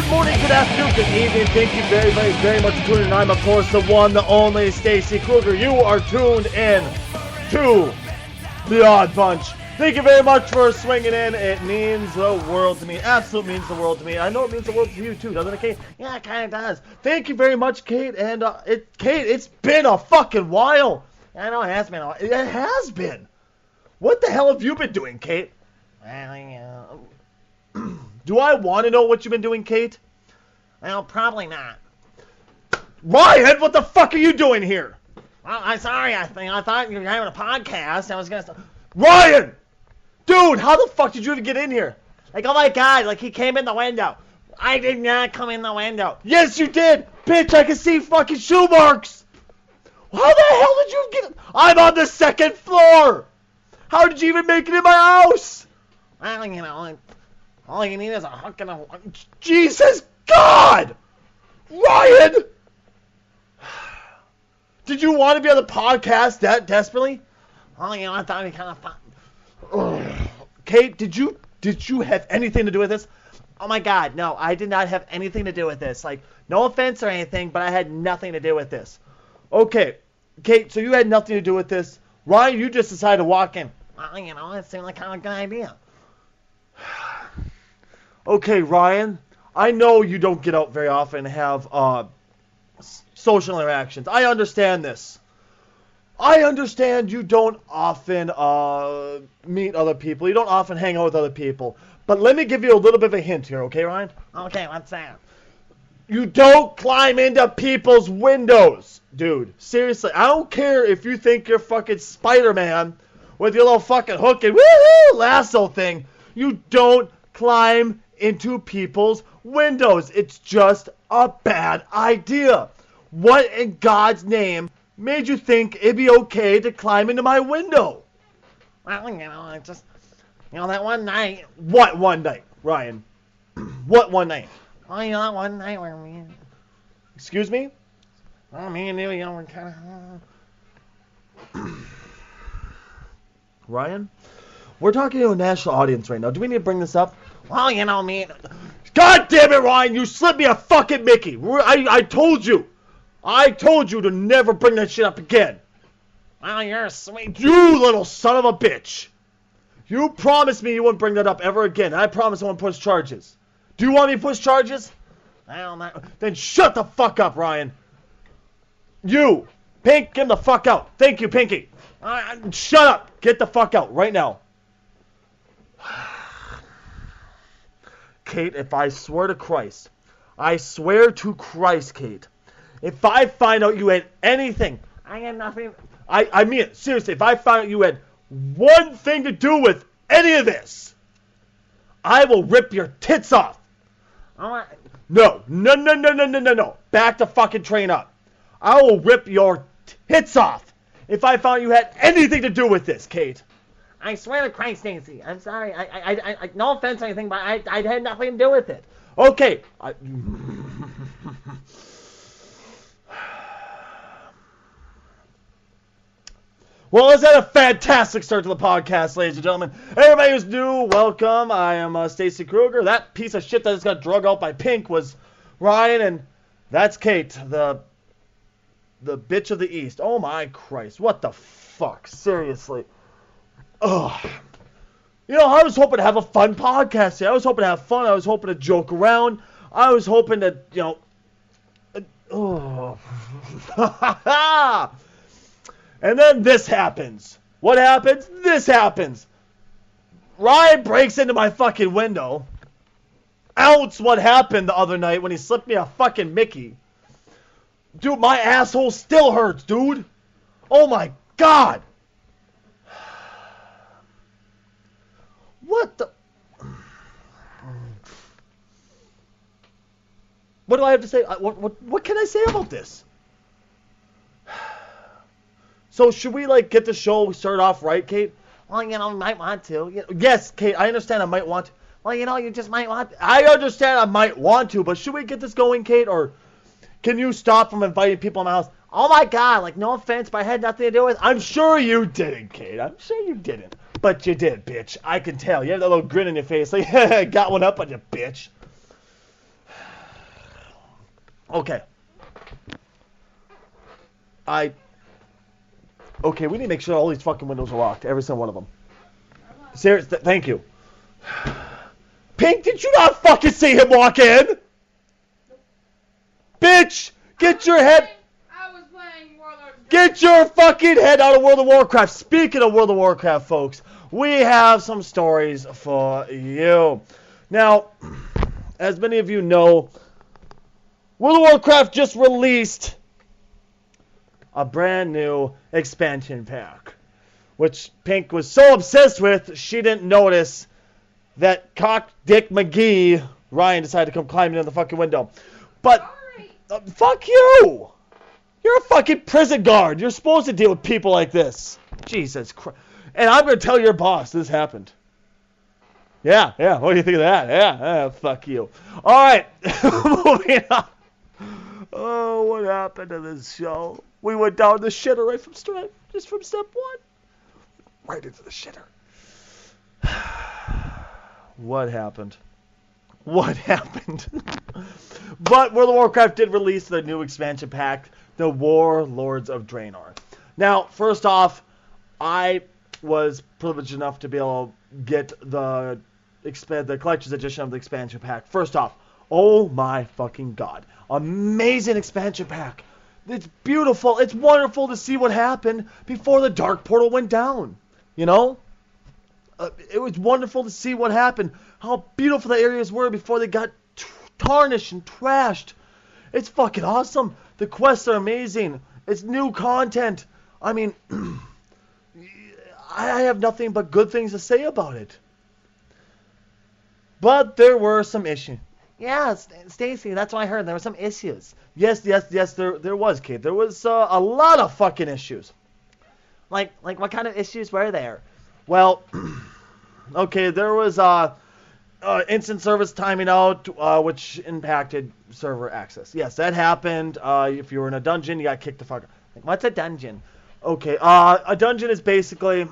Good morning, good afternoon, good evening. Thank you very much for tuning in. I'm, of course, the one, the only Stacy Kruger. You are tuned in to the Oddbunch. Thank you very much for swinging in. It means the world to me. Absolutely means the world to me. I know it means the world to you, too, doesn't it, Kate? Yeah, it kind of does. Thank you very much, Kate. And, Kate, it's been a fucking while. I know it has been. It has been. What the hell have you been doing, Kate? Well, do I want to know what you've been doing, Kate? Well, probably not. Ryan, what the fuck are you doing here? Well, I'm sorry. I thought you were having a podcast. I was gonna. Ryan! Dude, how the fuck did you even get in here? Like, oh my god, like he came in the window. I did not come in the window. Yes, you did! Bitch, I can see fucking shoe marks! How the hell did you get... I'm on the second floor! How did you even make it in my house? Well, you know, all you need is a hook and a... Jesus God! Ryan! Did you want to be on the podcast that desperately? Well, you know, I thought it'd be kind of fun. Kate, did you have anything to do with this? Oh my god, no, I did not have anything to do with this. Like, no offense or anything, but I had nothing to do with this. Okay, Kate, so you had nothing to do with this. Ryan, you just decided to walk in. Well, you know, it seemed like kind of a good idea. Okay, Ryan, I know you don't get out very often and have social interactions. I understand this. I understand you don't often meet other people. You don't often hang out with other people. But let me give you a little bit of a hint here, okay, Ryan? Okay, what's that? You don't climb into people's windows, dude. Seriously, I don't care if you think you're fucking Spider-Man with your little fucking hook and woohoo lasso thing. You don't climb into people's windows. It's just a bad idea. What in God's name made you think it'd be okay to climb into my window? Well, you know, I just, you know, that one night. What one night, Ryan? What one night? Well, you know, that one night where me. Excuse me? Well, me and you know, we're kind of. Ryan? We're talking to a national audience right now. Do we need to bring this up? Well, you know, me. God damn it, Ryan! You slipped me a fucking Mickey! I told you! I told you to never bring that shit up again! Well, you're sweet. You little son of a bitch! You promised me you wouldn't bring that up ever again. I promise I won't push charges. Do you want me to push charges? Well, not... Then shut the fuck up, Ryan! You! Pink, get the fuck out! Thank you, Pinky! Shut up! Get the fuck out, right now! Kate, if I swear to Christ, I swear to Christ, Kate, if I find out you had anything, I had nothing. I mean it, seriously, if I find out you had one thing to do with any of this, I will rip your tits off. Oh, No. Back the fucking train up. I will rip your tits off if I found you had anything to do with this, Kate. I swear to Christ, Nancy. I'm sorry. I no offense or anything, but I had nothing to do with it. Okay. Well, is that a fantastic start to the podcast, ladies and gentlemen? Everybody who's new, welcome. I am Stacy Kruger. That piece of shit that just got drug out by Pink was Ryan, and that's Kate, the bitch of the East. Oh my Christ. What the fuck? Seriously. Ugh. You know, I was hoping to have a fun podcast here. I was hoping to have fun. I was hoping to joke around. I was hoping to, you know... And then this happens. What happens? This happens. Ryan breaks into my fucking window. Outs what happened the other night when he slipped me a fucking Mickey. Dude, my asshole still hurts, dude. Oh my God. What the... What do I have to say? What can I say about this? So should we, like, get the show started off right, Kate? Well, you know, you might want to. Yes, Kate, I understand I might want to. Well, you know, you just might want to. I understand I might want to, but should we get this going, Kate? Or can you stop from inviting people in my house? Oh, my God. Like, no offense, but I had nothing to do with it. I'm sure you didn't, Kate. I'm sure you didn't. But you did, bitch. I can tell. You have that little grin on your face. Like, got one up on you, bitch. Okay. Okay, we need to make sure all these fucking windows are locked. Every single one of them. Seriously, thank you. Pink, did you not fucking see him walk in? Bitch, get your head... I was playing Warlords. Get your fucking head out of World of Warcraft. Speaking of World of Warcraft, folks, we have some stories for you. Now, as many of you know, World of Warcraft just released a brand new expansion pack, which Pink was so obsessed with, she didn't notice that cock dick McGee, Ryan, decided to come climbing in the fucking window. But, fuck you! You're a fucking prison guard. You're supposed to deal with people like this. Jesus Christ. And I'm going to tell your boss this happened. Yeah, what do you think of that? Yeah, fuck you. Alright, moving on. Oh, what happened to this show? We went down the shitter right from step one. Right into the shitter. What happened? What happened? But World of Warcraft did release the new expansion pack, the Warlords of Draenor. Now, first off, I was privileged enough to be able to get the collector's edition of the expansion pack. First off, oh my fucking god. Amazing expansion pack. It's beautiful. It's wonderful to see what happened before the Dark Portal went down. You know? It was wonderful to see what happened. How beautiful the areas were before they got tarnished and trashed. It's fucking awesome. The quests are amazing. It's new content. I mean, I have nothing but good things to say about it. But there were some issues. Yeah, Stacy, that's what I heard. There were some issues. Yes, there was, Kate. There was a lot of fucking issues. Like what kind of issues were there? Well, okay, there was instant service timing out, which impacted server access. Yes, that happened. If you were in a dungeon, you got kicked the fuck out. Like, what's a dungeon? Okay, a dungeon is basically...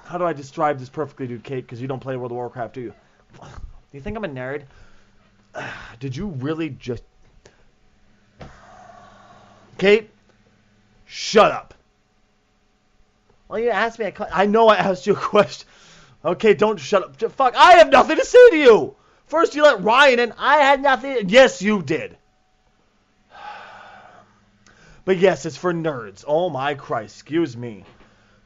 How do I describe this perfectly, dude, Kate? Because you don't play World of Warcraft, do you? Do you think I'm a nerd? Did you really just... Kate, shut up. Well, you asked me I know I asked you a question. Okay, don't shut up. Fuck, I have nothing to say to you. First you let Ryan in. I had nothing. Yes, you did. But yes, it's for nerds. Oh my Christ, excuse me.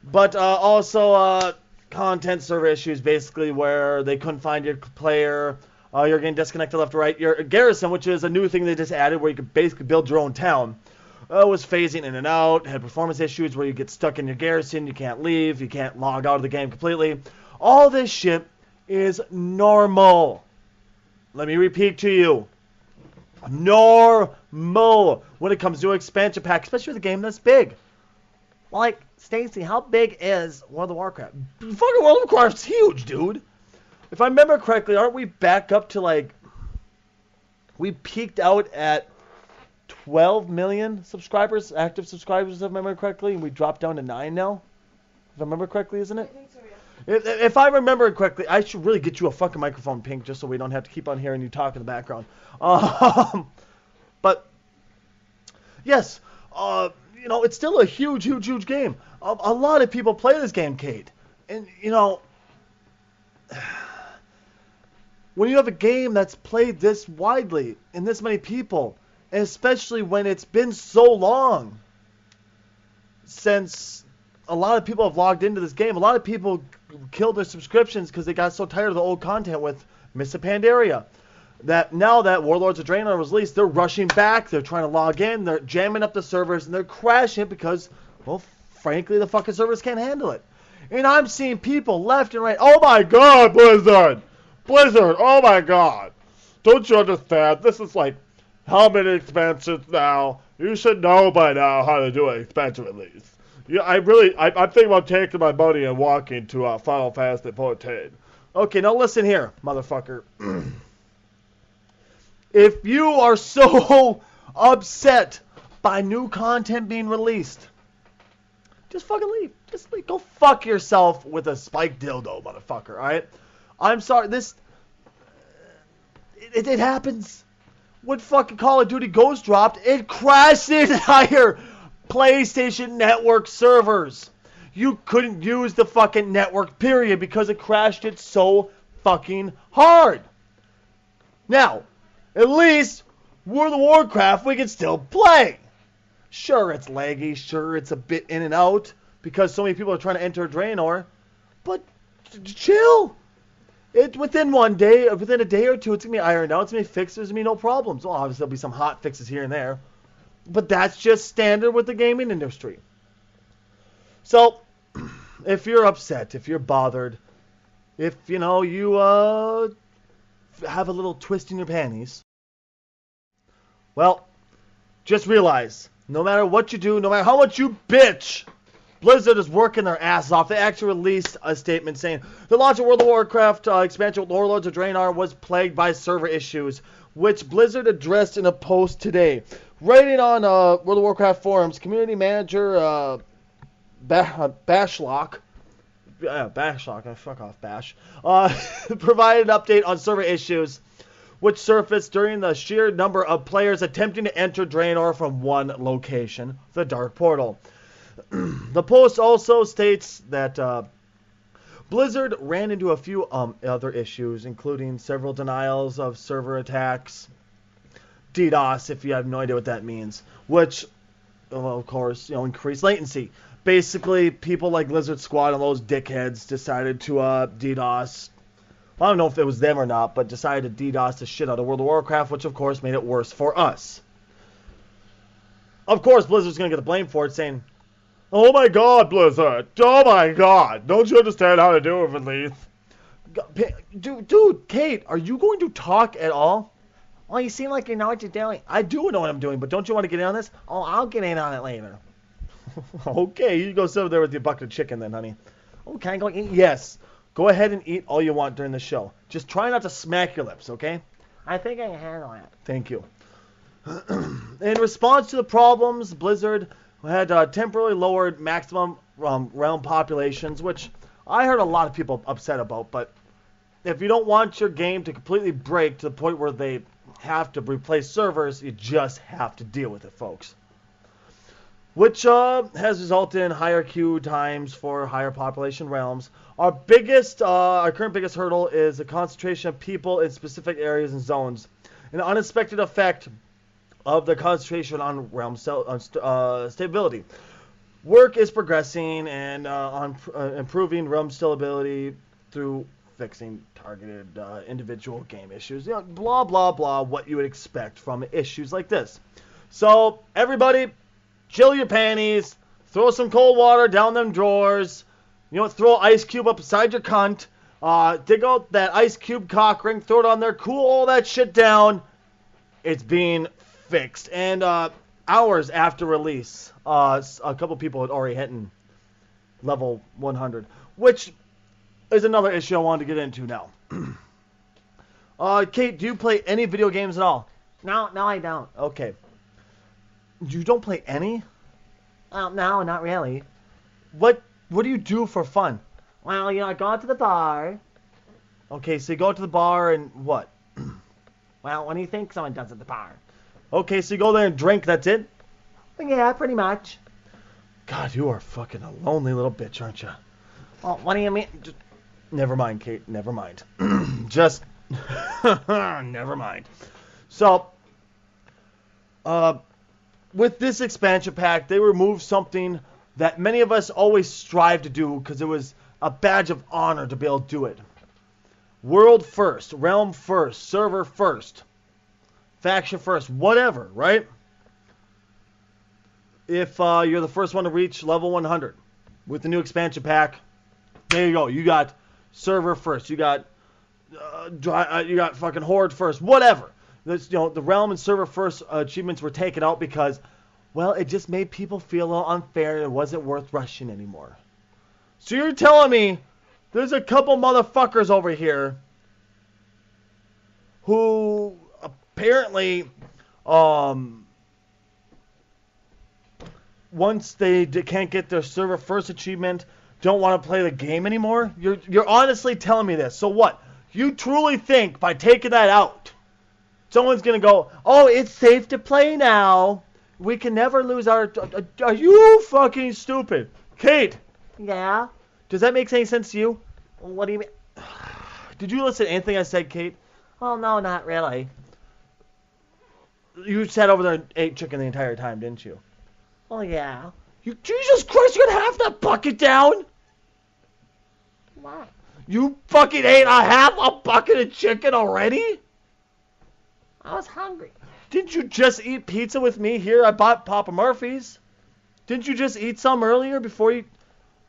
But also content server issues, basically where they couldn't find your player. You're getting disconnected left or right. Your garrison, which is a new thing they just added, where you could basically build your own town, was phasing in and out. Had performance issues where you get stuck in your garrison. You can't leave. You can't log out of the game completely. All this shit is normal. Let me repeat to you. Normal when it comes to an expansion pack, especially with a game that's big. Like, Stacy, how big is World of Warcraft? Fucking World of Warcraft's huge, dude. If I remember correctly, aren't we back up to like... We peaked out at 12 million subscribers, active subscribers, if I remember correctly, and we dropped down to 9 now? If I remember correctly, isn't it? I think so, yeah. If I remember it correctly, I should really get you a fucking microphone, Pink, just so we don't have to keep on hearing you talk in the background. But, yes, you know, it's still a huge, huge, huge game. A lot of people play this game, Kate. And, you know, when you have a game that's played this widely and this many people, and especially when it's been so long since a lot of people have logged into this game, a lot of people killed their subscriptions because they got so tired of the old content with Mists of Pandaria. That now that Warlords of Draenor was released, they're rushing back, they're trying to log in, they're jamming up the servers, and they're crashing it because, well, frankly, the fucking servers can't handle it. And I'm seeing people left and right, oh my god, Blizzard! Blizzard, oh my god! Don't you understand? This is like, how many expansions now? You should know by now how to do an expansion release. Yeah, I'm thinking about taking my money and walking to Final Fantasy XIV. Okay, now listen here, motherfucker. If you are so upset by new content being released, just fucking leave. Just leave. Go fuck yourself with a spiked dildo, motherfucker, alright? I'm sorry, it happens. when fucking Call of Duty Ghost dropped, it crashed the entire PlayStation Network servers. You couldn't use the fucking network, period, because it crashed it so fucking hard. Now, at least World of Warcraft we can still play. Sure, it's laggy. Sure, it's a bit in and out because so many people are trying to enter Draenor. But chill. Within a day or two, it's going to be ironed out. It's going to be fixed. There's going to be no problems. Well, obviously, there'll be some hot fixes here and there. But that's just standard with the gaming industry. So, if you're upset, if you're bothered, if, you have a little twist in your panties, well, just realize, no matter what you do, no matter how much you bitch, Blizzard is working their ass off. They actually released a statement saying the launch of World of Warcraft expansion with Warlords of Draenor was plagued by server issues, which Blizzard addressed in a post today. Writing on World of Warcraft forums, community manager Bashlock, fuck off Bash, provided an update on server issues, which surfaced during the sheer number of players attempting to enter Draenor from one location, the Dark Portal. The post also states that Blizzard ran into a few other issues, including several denials of server attacks, DDoS, if you have no idea what that means, which, well, of course, increased latency. Basically, people like Lizard Squad and those dickheads decided to DDoS. I don't know if it was them or not, but decided to DDoS the shit out of World of Warcraft, which of course made it worse for us. Of course, Blizzard's going to get the blame for it, saying, "Oh my god, Blizzard! Oh my god! Don't you understand how to do it, Leith?" Dude, Kate, are you going to talk at all? Well, you seem like you know what you're doing. I do know what I'm doing, but don't you want to get in on this? Oh, I'll get in on it later. Okay, you go sit over there with your bucket of chicken then, honey. Oh, can I go eat? Yes. Go ahead and eat all you want during the show. Just try not to smack your lips, okay? I think I can handle it. Thank you. In response to the problems, Blizzard had temporarily lowered maximum realm populations, which I heard a lot of people upset about, but if you don't want your game to completely break to the point where they have to replace servers, you just have to deal with it, folks. Which has resulted in higher queue times for higher population realms. Our current biggest hurdle is the concentration of people in specific areas and zones. An unexpected effect of the concentration on realm stability. Work is progressing and on improving realm stability through fixing targeted individual game issues. Blah, blah, blah, what you would expect from issues like this. So, everybody, chill your panties, throw some cold water down them drawers, throw an ice cube up beside your cunt, dig out that ice cube cock ring, throw it on there, cool all that shit down. It's being fixed. And hours after release, a couple people had already hit level 100, which is another issue I wanted to get into now. Kate, do you play any video games at all? No, I don't. Okay. You don't play any? Well, no, not really. What do you do for fun? Well, I go out to the bar. Okay, so you go out to the bar and what? Well, what do you think someone does at the bar? Okay, so you go there and drink, that's it? Yeah, pretty much. God, you are fucking a lonely little bitch, aren't you? Well, what do you mean? Never mind, Kate, never mind. Just, never mind. So, with this expansion pack, they removed something that many of us always strive to do because it was a badge of honor to be able to do it. World first, realm first, server first, faction first, whatever, right? If you're the first one to reach level 100 with the new expansion pack, there you go. You got server first. You got fucking horde first, whatever. The realm and server first achievements were taken out because, well, it just made people feel a little unfair and it wasn't worth rushing anymore. So you're telling me there's a couple motherfuckers over here who apparently, once they can't get their server first achievement, don't want to play the game anymore? You're honestly telling me this. So what? You truly think by taking that out, Someone's going to go, oh, it's safe to play now. We can never lose our... Are you fucking stupid? Kate! Yeah? Does that make any sense to you? What do you mean? Did you listen to anything I said, Kate? Well, no, not really. You sat over there and ate chicken the entire time, didn't you? Well, yeah. You, Jesus Christ, you're gonna have that bucket down? What? You fucking ate a half a bucket of chicken already? I was hungry. Didn't you just eat pizza with me here? I bought Papa Murphy's. Didn't you just eat some earlier before you...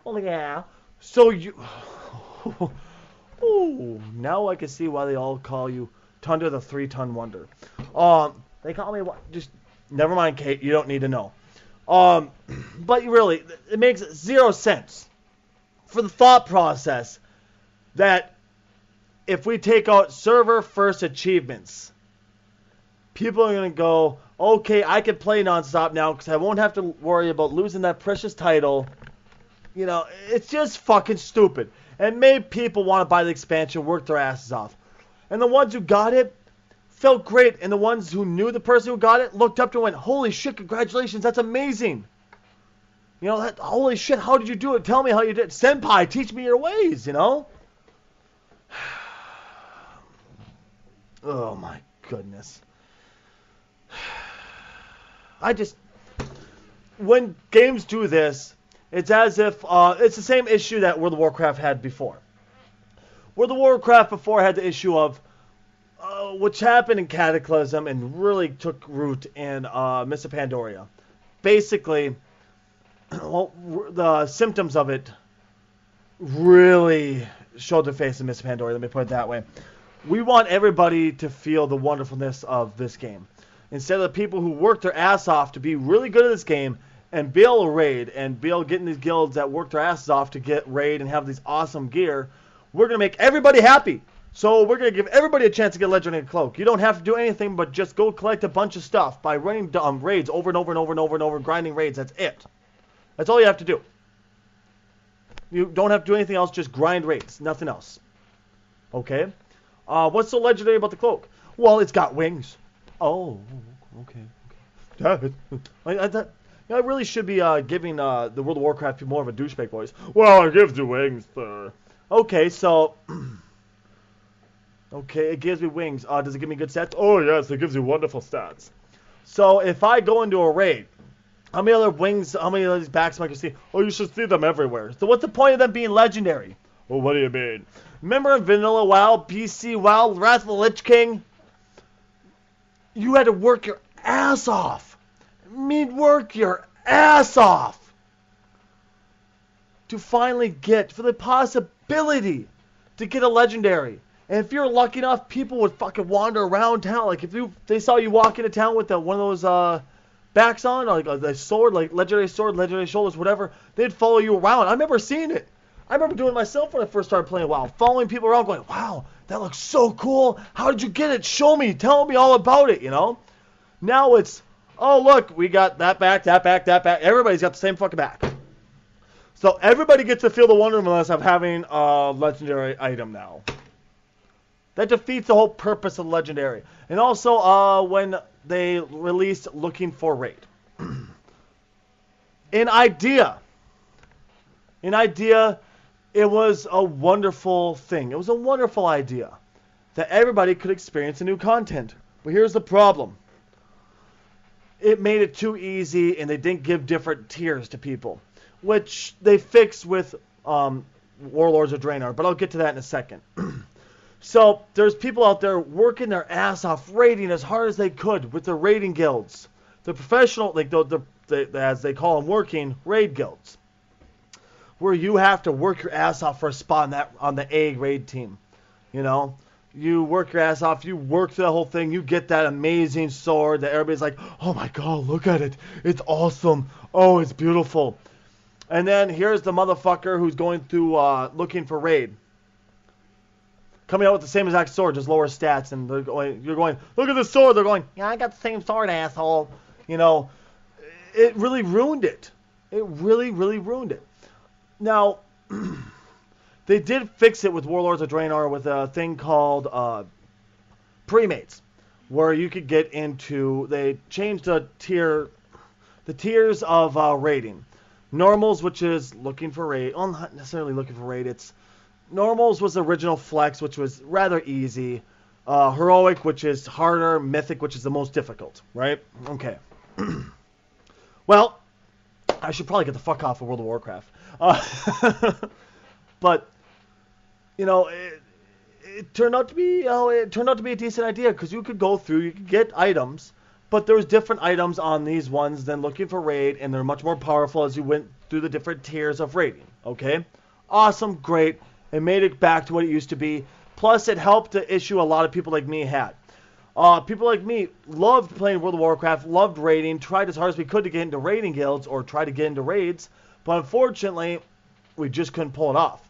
Well, yeah. So you... Ooh, now I can see why they all call you Thunder the 3-ton wonder. They call me what? Just never mind, Kate. You don't need to know. But really, it makes zero sense for the thought process that if we take out server first achievements, people are gonna go, okay, I can play nonstop now because I won't have to worry about losing that precious title. You know, it's just fucking stupid. And made people want to buy the expansion, work their asses off. And the ones who got it felt great. And the ones who knew the person who got it looked up to and went, holy shit, congratulations, that's amazing. You know, holy shit, how did you do it? Tell me how you did. Senpai, teach me your ways, you know? Oh my goodness. When games do this, it's as if, it's the same issue that World of Warcraft had before. World of Warcraft before had the issue of, which happened in Cataclysm and really took root in Mists of Pandaria. Basically, well, the symptoms of it really showed their face in Mists of Pandaria, let me put it that way. We want everybody to feel the wonderfulness of this game. Instead of the people who worked their ass off to be really good at this game and be able to raid and be able to get in these guilds that work their asses off to get raid and have these awesome gear, we're going to make everybody happy. So we're going to give everybody a chance to get a legendary cloak. You don't have to do anything but just go collect a bunch of stuff by running raids over and over and over and over and over, grinding raids. That's it. That's all you have to do. You don't have to do anything else, just grind raids, nothing else. Okay? What's so legendary about the cloak? Well, it's got wings. Oh, okay. I really should be giving the World of Warcraft more of a douchebag voice. Well, it gives you wings, sir. Okay, so... okay, it gives me wings. Does it give me good stats? Oh, yes, it gives you wonderful stats. So, if I go into a raid, how many other wings, how many of these backs am I going to see? Oh, you should see them everywhere. So, what's the point of them being legendary? Well, what do you mean? Remember in Vanilla WoW, PC WoW, Wrath of the Lich King? You had to work your ass off. Work your ass off to finally get, for the possibility to get a legendary. And if you're lucky enough, people would fucking wander around town. Like if they saw you walk into town with one of those backs on, or like a sword, like legendary sword, legendary shoulders, whatever, they'd follow you around. I remember seeing it. I remember doing it myself when I first started playing WoW, following people around, going, "Wow, that looks so cool. How did you get it? Show me. Tell me all about it." You know. Now it's, oh look, we got that back, that back, that back. Everybody's got the same fucking back. So everybody gets to feel the wonderfulness of having a legendary item now. That defeats the whole purpose of legendary. And also, when they released Looking for Raid. In idea, it was a wonderful thing. It was a wonderful idea that everybody could experience the new content. But here's the problem. It made it too easy, and they didn't give different tiers to people, which they fixed with Warlords of Draenor, but I'll get to that in a second. So there's people out there working their ass off, raiding as hard as they could with their raiding guilds, the professional, like the as they call them, working raid guilds, where you have to work your ass off for a spot on the A raid team. You know, you work your ass off, you work through the whole thing, you get that amazing sword that everybody's like, oh my god, look at it, it's awesome, oh, it's beautiful. And then here's the motherfucker who's going through looking for raid, coming out with the same exact sword, just lower stats, and you're going, look at the sword, they're going, yeah, I got the same sword, asshole. You know, it really ruined it. It really, really ruined it. Now, they did fix it with Warlords of Draenor with a thing called premates, where you could get into, they changed the tiers of rating. Normals, which is looking for raid, well, not necessarily looking for raid, it's, Normals was the original Flex, which was rather easy. Heroic, which is harder. Mythic, which is the most difficult, right? Okay. Well, I should probably get the fuck off of World of Warcraft. But, you know, it turned out to be, a decent idea, because you could go through, you could get items, but there was different items on these ones than looking for raid, and they're much more powerful as you went through the different tiers of raiding. Okay? Awesome, great. It made it back to what it used to be. Plus, it helped the issue a lot of people like me had. People like me loved playing World of Warcraft, loved raiding, tried as hard as we could to get into raiding guilds or try to get into raids, but unfortunately, we just couldn't pull it off.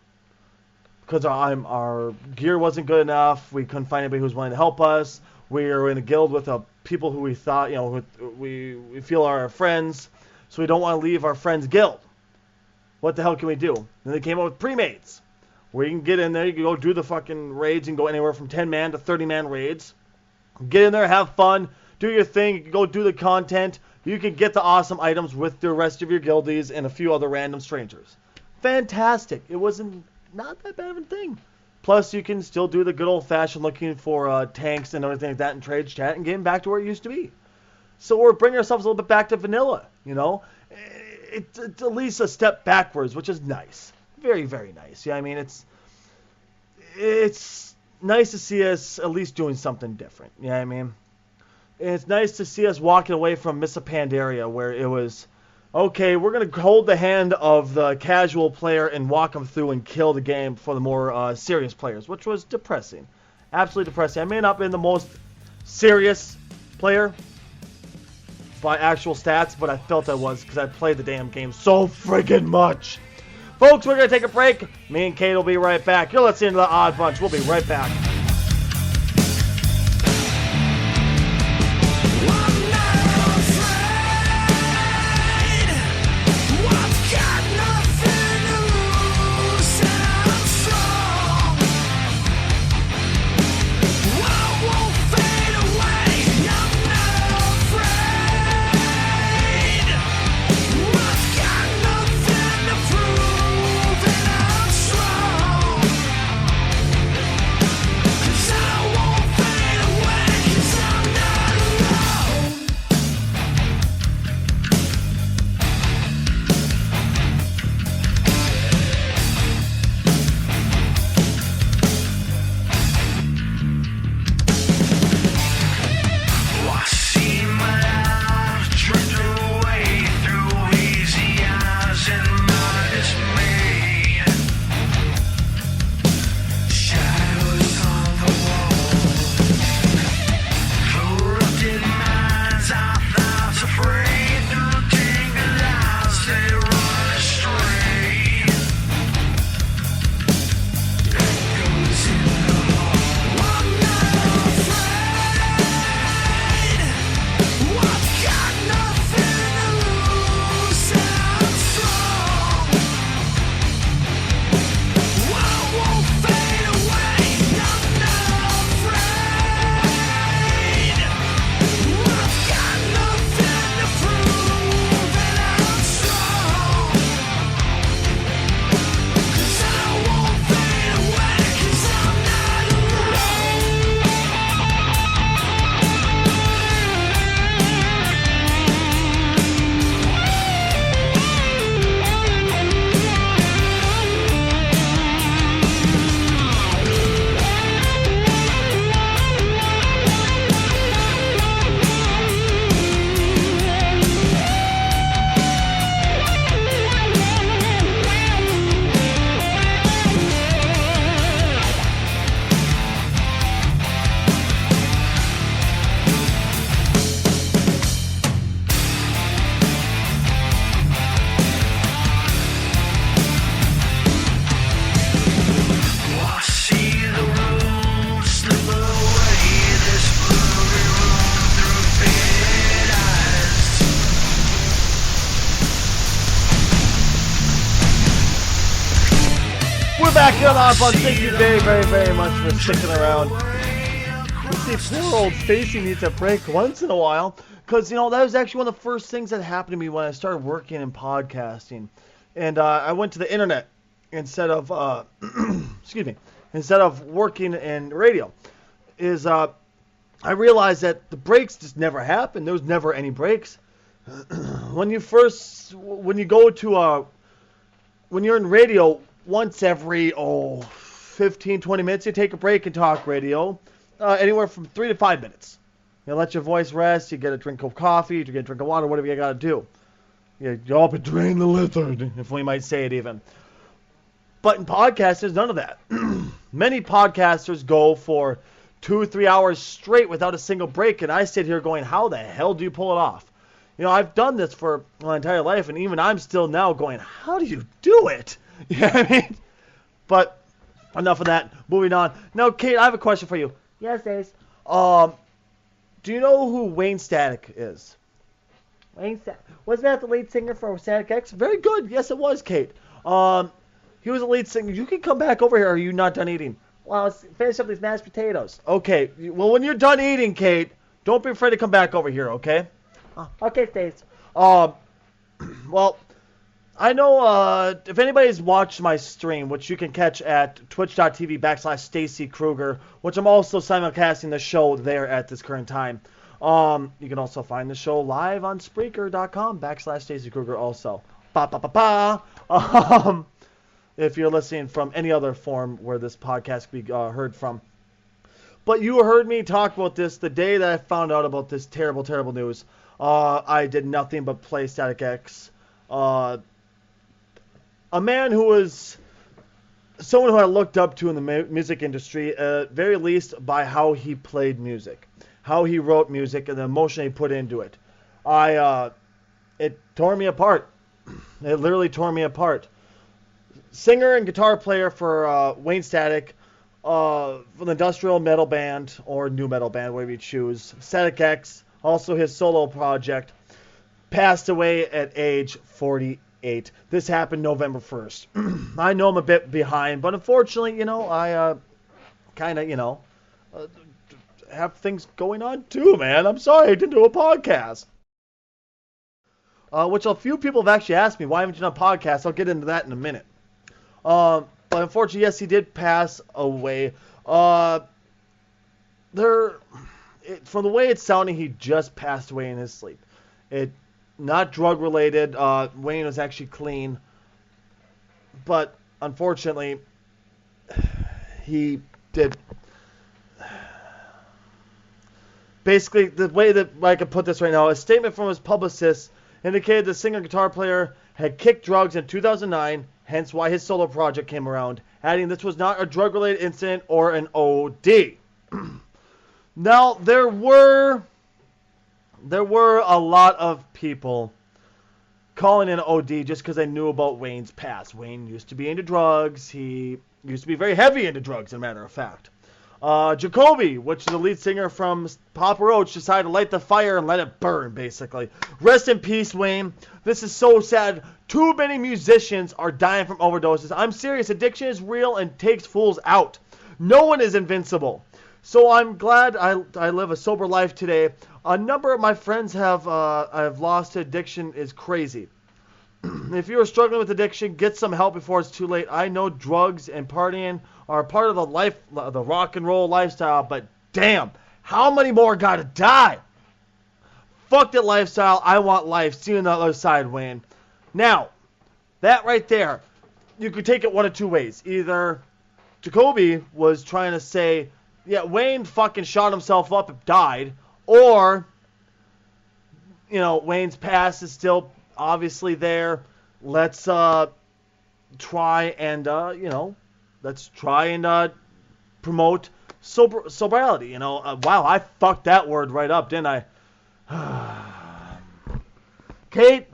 Because our gear wasn't good enough, we couldn't find anybody who was willing to help us, we were in a guild with people who we thought, you know, we feel are our friends, so we don't want to leave our friends' guild. What the hell can we do? Then they came up with pre-mades, where you can get in there, you can go do the fucking raids and go anywhere from 10-man to 30-man raids. Get in there, have fun, do your thing, you can go do the content, you can get the awesome items with the rest of your guildies and a few other random strangers. Fantastic. It wasn't not that bad of a thing. Plus, you can still do the good old-fashioned looking for tanks and everything like that in trades chat and getting back to where it used to be. So we're bringing ourselves a little bit back to vanilla, you know? It's at least a step backwards, which is nice. Very, very nice. Yeah, I mean, it's nice to see us at least doing something different. You know what I mean? And it's nice to see us walking away from Miss Pandaria, where it was, okay, we're going to hold the hand of the casual player and walk them through and kill the game for the more serious players, which was depressing. Absolutely depressing. I may not have been the most serious player by actual stats, but I felt I was because I played the damn game so friggin' much. Folks, we're going to take a break. Me and Kate will be right back. You're listening to the Odd Bunch. We'll be right back. Back here on Oddbunch. Thank you very, very, very much for sticking around. See, poor old Stacy needs a break once in a while. Because, that was actually one of the first things that happened to me when I started working in podcasting. And I went to the internet instead of, instead of working in radio. I realized that the breaks just never happened. There was never any breaks. When you're in radio, once every, 15, 20 minutes, you take a break and talk radio. Anywhere from 3 to 5 minutes. You let your voice rest, you get a drink of coffee, you get a drink of water, whatever you gotta do. You up and drain the lizard, if we might say it even. But in podcasts, there's none of that. Many podcasters go for 2-3 hours straight without a single break, and I sit here going, how the hell do you pull it off? I've done this for my entire life, and even I'm still now going, how do you do it? You know what I mean? But enough of that. Moving on. Now, Kate, I have a question for you. Yes, Ace. Do you know who Wayne Static is? Wayne Static. Wasn't that the lead singer for Static X? Very good. Yes, it was, Kate. He was a lead singer. You can come back over here. Are you not done eating? Well, let's finish up these mashed potatoes. Okay. Well, when you're done eating, Kate, don't be afraid to come back over here, okay? Okay, Stace. Well, I know if anybody's watched my stream, which you can catch at twitch.tv/Stacy Kruger, which I'm also simulcasting the show there at this current time. You can also find the show live on Spreaker.com/Stacy Kruger also. If you're listening from any other form where this podcast can be heard from. But you heard me talk about this the day that I found out about this terrible, terrible news. I did nothing but play Static X. A man who was someone who I looked up to in the music industry, very least by how he played music, how he wrote music, and the emotion he put into it. It tore me apart. It literally tore me apart. Singer and guitar player for Wayne Static, from the industrial metal band or new metal band, whatever you choose. Static X, also his solo project, passed away at age 48. This happened November 1st. I know I'm a bit behind, but unfortunately, I kind of, have things going on too, man. I'm sorry I didn't do a podcast. Which a few people have actually asked me, why haven't you done a podcast? I'll get into that in a minute. But unfortunately, yes, he did pass away. From the way it's sounding, he just passed away in his sleep. Not drug related. Wayne was actually clean. But unfortunately, he did. Basically, the way that I could put this right now, a statement from his publicist indicated the singer-guitar player had kicked drugs in 2009, hence why his solo project came around, adding this was not a drug-related incident or an OD. Now, there were a lot of people calling in OD just because they knew about Wayne's past. Wayne used to be into drugs. He used to be very heavy into drugs, as a matter of fact. Jacoby, which is the lead singer from Papa Roach, decided to light the fire and let it burn, basically. Rest in peace, Wayne. This is so sad. Too many musicians are dying from overdoses. I'm serious. Addiction is real and takes fools out. No one is invincible. So I'm glad I live a sober life today. A number of my friends have lost to addiction is crazy. If you are struggling with addiction, get some help before it's too late. I know drugs and partying are part of the rock and roll lifestyle, but damn, how many more gotta die? Fuck that lifestyle. I want life. See you on the other side, Wayne. Now, that right there, you could take it one of two ways. Either Jacoby was trying to say, yeah, Wayne fucking shot himself up and died, or, Wayne's past is still obviously there. Let's try and promote sobriety. Wow, I fucked that word right up, didn't I? Kate,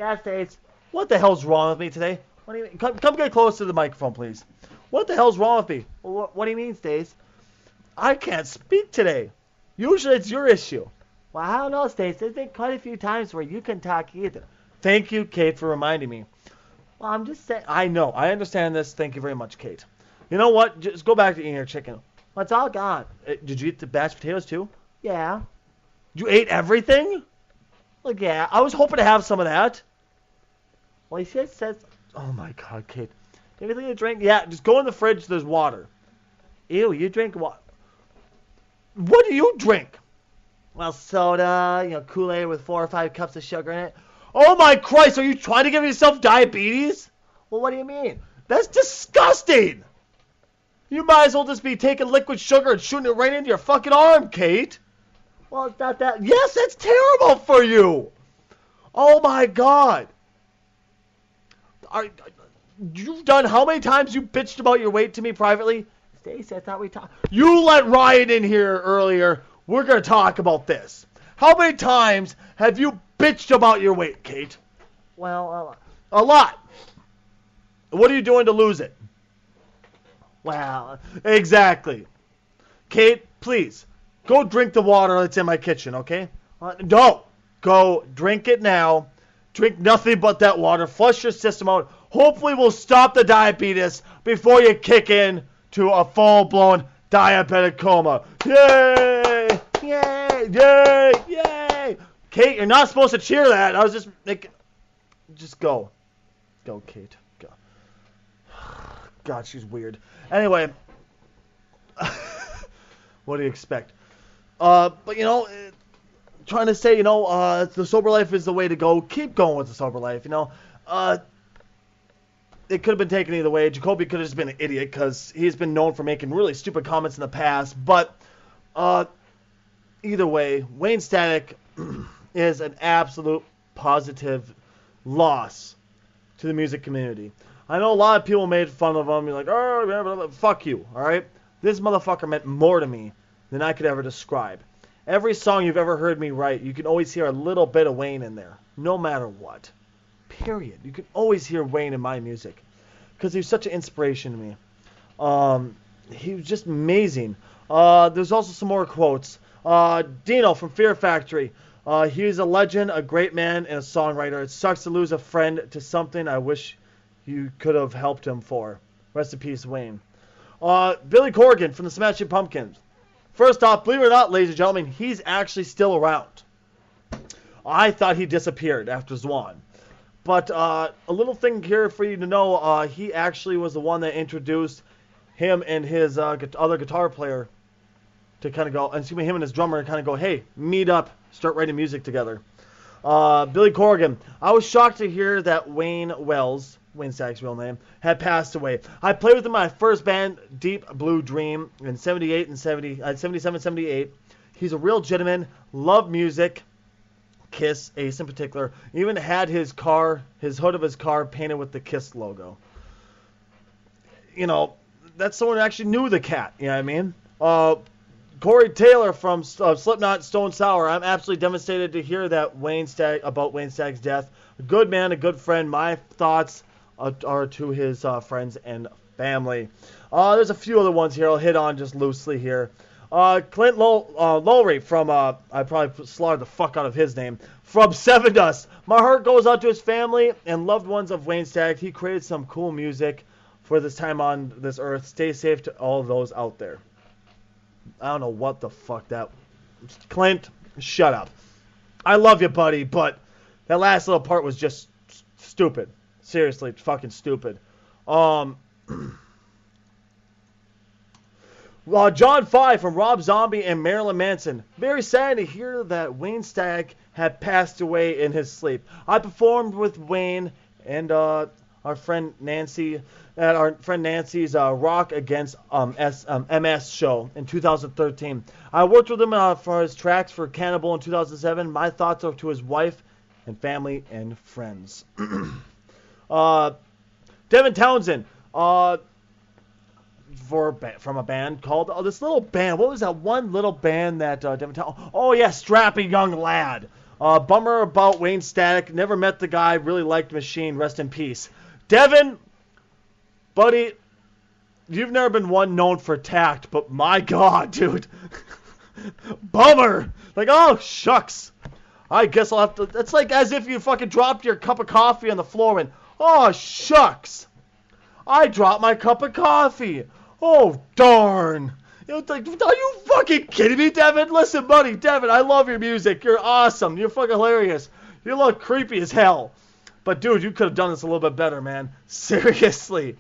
Yes, Stace. what the hell's wrong with me today? What do you mean? Come get close to the microphone, please. What the hell's wrong with me? What do you mean, Stace? I can't speak today. Usually it's your issue. Well, I don't know, Stace. There's been quite a few times where you can talk either. Thank you, Kate, for reminding me. Well, I'm just saying. I know. I understand this. Thank you very much, Kate. You know what? Just go back to eating your chicken. Well, it's all gone. Did you eat the mashed potatoes too? Yeah. You ate everything? Look, yeah. I was hoping to have some of that. Well, he says, Oh my God, Kate. Anything to drink? Yeah, just go in the fridge. There's water. ew, you drink what? What do you drink? Well, soda, Kool-Aid with 4 or 5 cups of sugar in it. Oh my Christ, are you trying to give yourself diabetes? Well, what do you mean? That's disgusting. You might as well just be taking liquid sugar and shooting it right into your fucking arm, Kate. Well, it's not that. Yes, that's terrible for you. Oh my God. You've done how many times you bitched about your weight to me privately? Stacy, I thought we talked. You let Ryan in here earlier. We're going to talk about this. How many times have you bitched about your weight, Kate? Well, A lot. What are you doing to lose it? well, Exactly. Kate, please, go drink the water that's in my kitchen, okay? No. Go drink it now. Drink nothing but that water. Flush your system out. Hopefully we'll stop the diabetes before you kick in to a full-blown diabetic coma. Yay! Yay! Yay! Yay! Kate, you're not supposed to cheer that. I was just making... Just go. Go, Kate. Go. God, she's weird. Anyway. What do you expect? But, trying to say, the sober life is the way to go. Keep going with the sober life, It could have been taken either way. Jacoby could have just been an idiot because he's been known for making really stupid comments in the past. But either way, Wayne Static is an absolute positive loss to the music community. I know a lot of people made fun of him. You're like, oh, blah, blah, blah. Fuck you, all right? This motherfucker meant more to me than I could ever describe. Every song you've ever heard me write, you can always hear a little bit of Wayne in there, no matter what. Period. You can always hear Wayne in my music because he was such an inspiration to me. He was just amazing. There's also some more quotes. Dino from Fear Factory. He's a legend, a great man, and a songwriter. It sucks to lose a friend to something I wish you could have helped him for. Rest in peace, Wayne. Billy Corgan from the Smashing Pumpkins. First off, believe it or not, ladies and gentlemen, he's actually still around. I thought he disappeared after Zwan. But a little thing here for you to know, he actually was the one that introduced him and his other guitar player to kind of go, and him and his drummer to kind of go, hey, meet up, start writing music together. Billy Corgan. I was shocked to hear that Wayne Wells, Wayne Static's real name, had passed away. I played with him in my first band, Deep Blue Dream, in 77, 78. He's a real gentleman, loved music, Kiss, Ace in particular. Even had his hood of his car painted with the Kiss logo. That's someone who actually knew the cat, you know what I mean? Corey Taylor from Slipknot, Stone Sour. I'm absolutely devastated to hear that about Wayne Static's death. A good man, a good friend. My thoughts are to his friends and family. There's a few other ones here I'll hit on just loosely here. Clint Lowry from, I probably slaughtered the fuck out of his name, from Seven Dust. My heart goes out to his family and loved ones of Wayne Static. He created some cool music for this time on this earth. Stay safe to all those out there. I don't know what the fuck that... Clint, shut up. I love you, buddy, but that last little part was just stupid. Seriously, fucking stupid. John 5 from Rob Zombie and Marilyn Manson. Very sad to hear that Wayne Static had passed away in his sleep. I performed with Wayne and our friend Nancy at our friend Nancy's Rock Against MS show in 2013. I worked with him for his tracks for Cannibal in 2007. My thoughts are to his wife and family and friends. Devin Townsend from a band called this little band. What was that one little band that Devin Townsend? Oh yeah, Strappy Young Lad. Bummer about Wayne Static. Never met the guy. Really liked Machine. Rest in peace. Devin, buddy, you've never been one known for tact, but my God, dude. Bummer. Like, oh, shucks. I guess I'll have to... It's like as if you fucking dropped your cup of coffee on the floor and... Oh, shucks. I dropped my cup of coffee. Oh, darn. It was like, are you fucking kidding me, Devin? Listen, buddy, Devin, I love your music. You're awesome. You're fucking hilarious. You look creepy as hell. But, dude, you could have done this a little bit better, man. Seriously.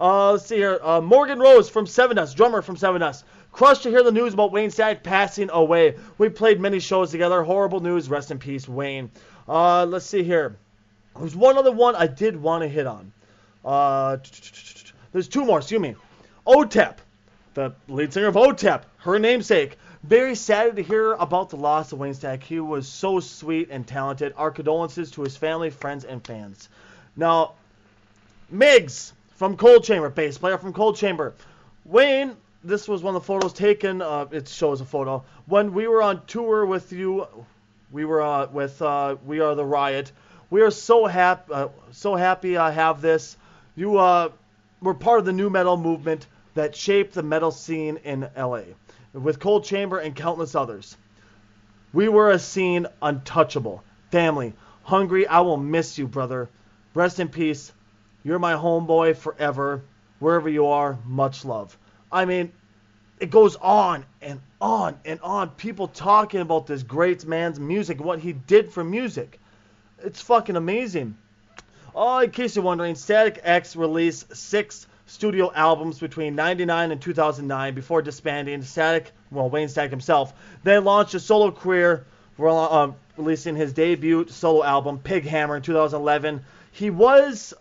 Let's see here. Morgan Rose from 7S, drummer from 7S. Crushed to hear the news about Wayne Static passing away. We played many shows together. Horrible news. Rest in peace, Wayne. Let's see here. There's one other one I did want to hit on. There's two more, excuse me. OTEP, the lead singer of OTEP, her namesake. Very sad to hear about the loss of Wayne Static. He was so sweet and talented. Our condolences to his family, friends, and fans. Now, Miggs from Cold Chamber, bass player from Cold Chamber. Wayne, this was one of the photos taken. It shows a photo. When we were on tour with you, we were with We Are the Riot. We are so happy I have this. You were part of the new metal movement that shaped the metal scene in LA, with Cold Chamber and countless others. We were a scene untouchable. Family, hungry, I will miss you, brother. Rest in peace. You're my homeboy forever. Wherever you are, much love. I mean, it goes on and on and on. People talking about this great man's music, what he did for music. It's fucking amazing. In case you're wondering, Static X released 6 studio albums between 1999 and 2009 before disbanding Wayne Static himself. Then launched a solo career, releasing his debut solo album, Pig Hammer, in 2011. He was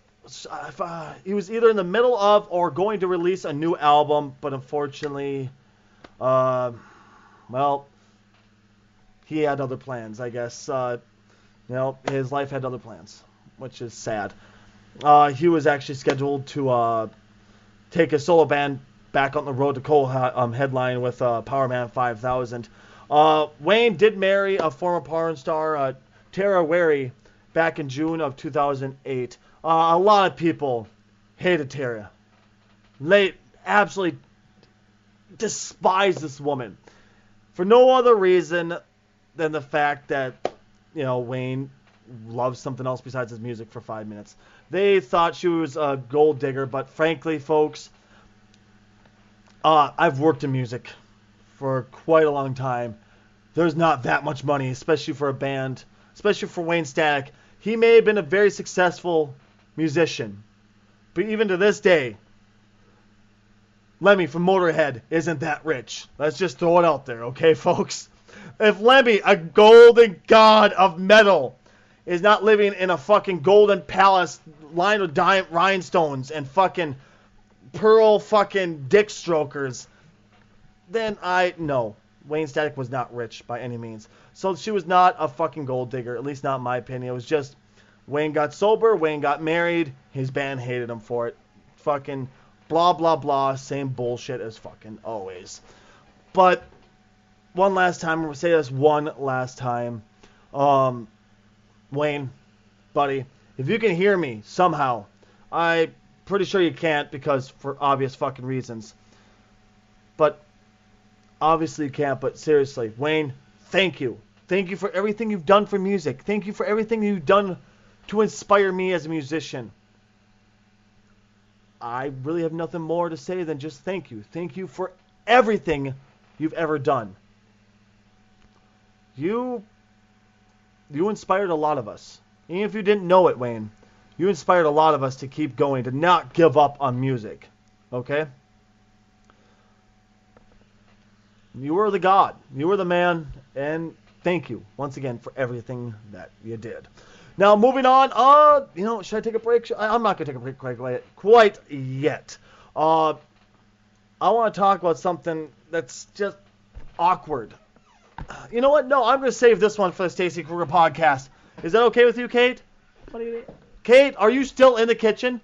either in the middle of or going to release a new album, but unfortunately, he had other plans, I guess. His life had other plans, which is sad. He was actually scheduled to take a solo band back on the road to co-headline with Powerman 5000. Wayne did marry a former porn star, Tara Wary, back in June of 2008. A lot of people hated Tara. They absolutely despised this woman for no other reason than the fact that, Wayne loves something else besides his music for 5 minutes. They thought she was a gold digger, but frankly, folks, I've worked in music for quite a long time. There's not that much money, especially for a band, especially for Wayne Static. He may have been a very successful musician, but even to this day, Lemmy from Motorhead isn't that rich. Let's just throw it out there, okay, folks? If Lemmy, a golden god of metal, is not living in a fucking golden palace lined with rhinestones and fucking pearl fucking dick strokers, then no. Wayne Static was not rich by any means. So she was not a fucking gold digger, at least not in my opinion. It was just Wayne got sober, Wayne got married, his band hated him for it. Fucking blah, blah, blah, same bullshit as fucking always. But one last time, I'm going to say this one last time. Wayne, buddy, if you can hear me somehow, I'm pretty sure you can't because for obvious fucking reasons. But obviously you can't, but seriously, Wayne, thank you. Thank you for everything you've done for music. Thank you for everything you've done to inspire me as a musician. I really have nothing more to say than just thank you. Thank you for everything you've ever done. You inspired a lot of us. Even if you didn't know it, Wayne, you inspired a lot of us to keep going, to not give up on music. Okay? You were the god. You were the man. And thank you once again for everything that you did. Now, moving on. Should I take a break? I'm not going to take a break quite yet. I want to talk about something that's just awkward. You know what? No, I'm going to save this one for the Stacy Kruger podcast. Is that okay with you, Kate? What do you mean? Kate, are you still in the kitchen?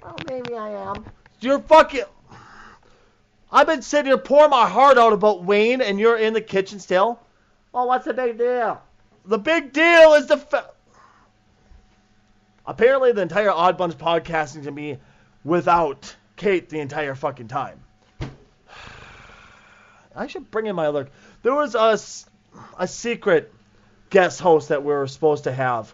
Well, maybe I am. You're fucking... I've been sitting here pouring my heart out about Wayne, and you're in the kitchen still? Well, what's the big deal? The big deal is apparently the entire Oddbunch podcasting to me without Kate the entire fucking time. I should bring in my other... There was a secret guest host that we were supposed to have.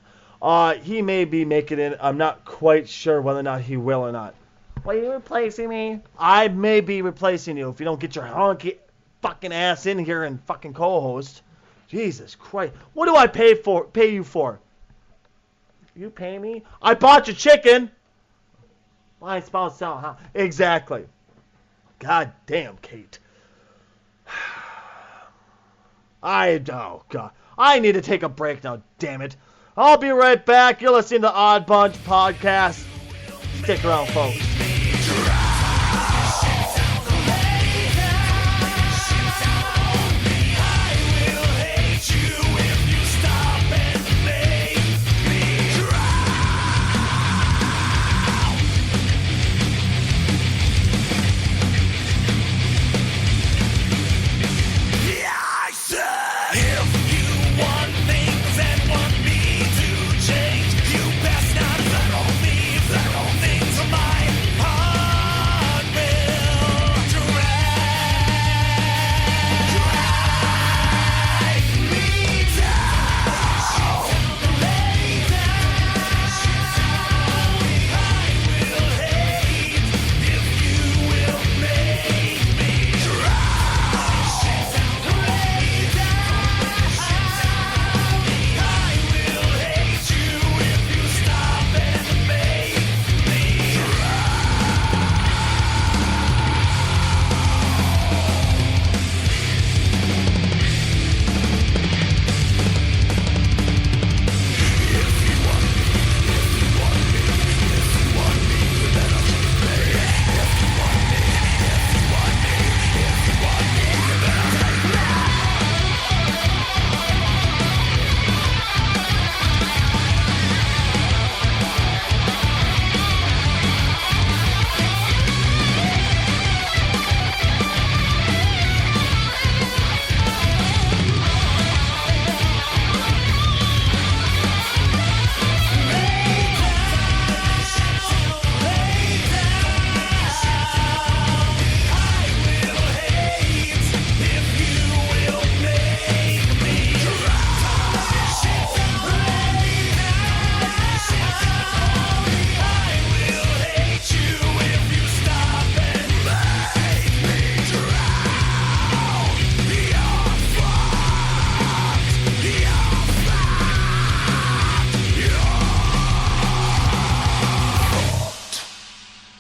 He may be making it. I'm not quite sure whether or not he will or not. What, are you replacing me? I may be replacing you if you don't get your honky fucking ass in here and fucking co-host. Jesus Christ. What do I pay you for? You pay me? I bought you chicken. Well, I suppose so, huh? Exactly. God damn, Kate. Oh, God. I need to take a break now, damn it. I'll be right back. You're listening to Oddbunch Podcast. Stick around, folks.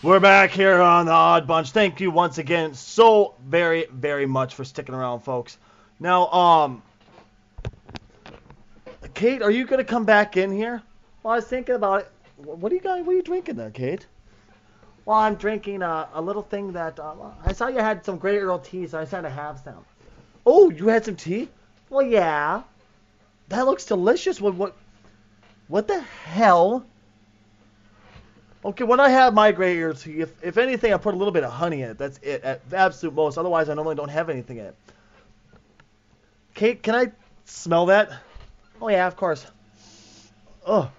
We're back here on the Odd Bunch. Thank you once again so very, very much for sticking around, folks. Now, Kate, are you going to come back in here? Well, I was thinking about it. What are you drinking there, Kate? Well, I'm drinking a little thing that I saw you had some Great Earl tea, so I decided to have some. Oh, you had some tea? Well, yeah. That looks delicious. What the hell? Okay, when I have my Great Earl tea, if anything, I put a little bit of honey in it. That's it, at the absolute most. Otherwise, I normally don't have anything in it. Kate, can I smell that? Oh, yeah, of course. Oh.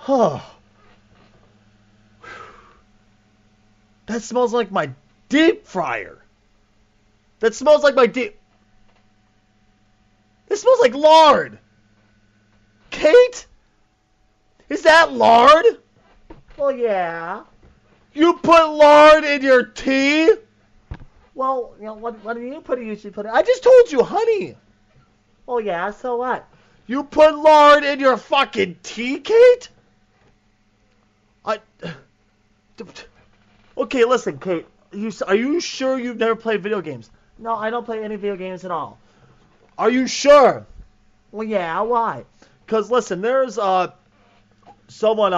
Oh. That smells like my deep fryer. That smells like my deep... It smells like lard. Kate? Is that lard? Well, yeah. You put lard in your tea? Well, you know, what do you usually put in? I just told you honey. Oh, yeah, so what? You put lard in your fucking tea, Kate? Okay, listen, Kate. Are you sure you've never played video games? No, I don't play any video games at all. Are you sure? Well, yeah, why? Because, listen, there's someone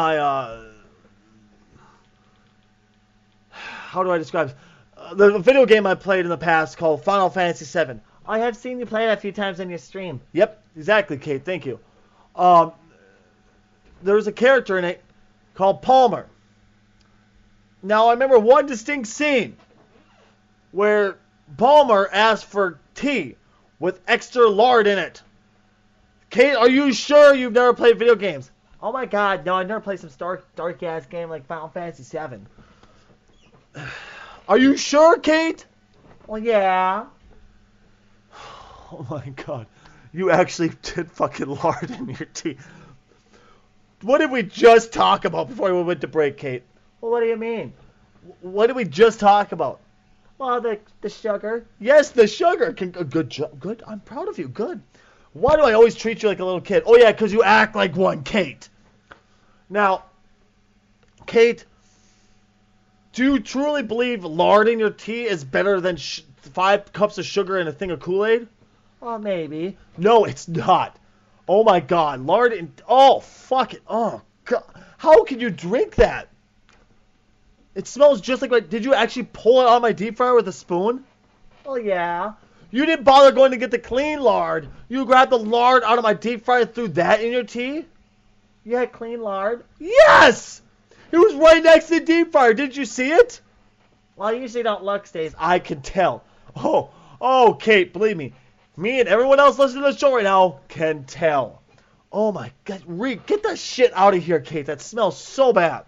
how do I describe it? The video game I played in the past called Final Fantasy VII. I have seen you play it a few times on your stream. Yep, exactly, Kate. Thank you. There's a character in it called Palmer. Now, I remember one distinct scene where Palmer asked for tea with extra lard in it. Kate, are you sure you've never played video games? Oh my god, no, I've never played some dark-ass game like Final Fantasy VII. Are you sure, Kate? Well, yeah. Oh my god. You actually did fucking lard in your tea. What did we just talk about before we went to break, Kate? Well, what do you mean? What did we just talk about? Well, the sugar. Yes, the sugar. Good job. Good. I'm proud of you. Good. Why do I always treat you like a little kid? Oh, yeah, because you act like one, Kate. Now, Kate, do you truly believe lard in your tea is better than 5 cups of sugar and a thing of Kool-Aid? Well, maybe. No, it's not. Oh, my God. Lard in... Oh, fuck it. Oh, God. How can you drink that? It smells just like... Did you actually pull it out of my deep fryer with a spoon? Oh, yeah. You didn't bother going to get the clean lard. You grabbed the lard out of my deep fryer and threw that in your tea? You had clean lard? Yes! It was right next to the deep fryer. Did you see it? Well, I usually don't look, Stace. I can tell. Oh, Kate, believe me. Me and everyone else listening to the show right now can tell. Oh, my God. Get that shit out of here, Kate. That smells so bad.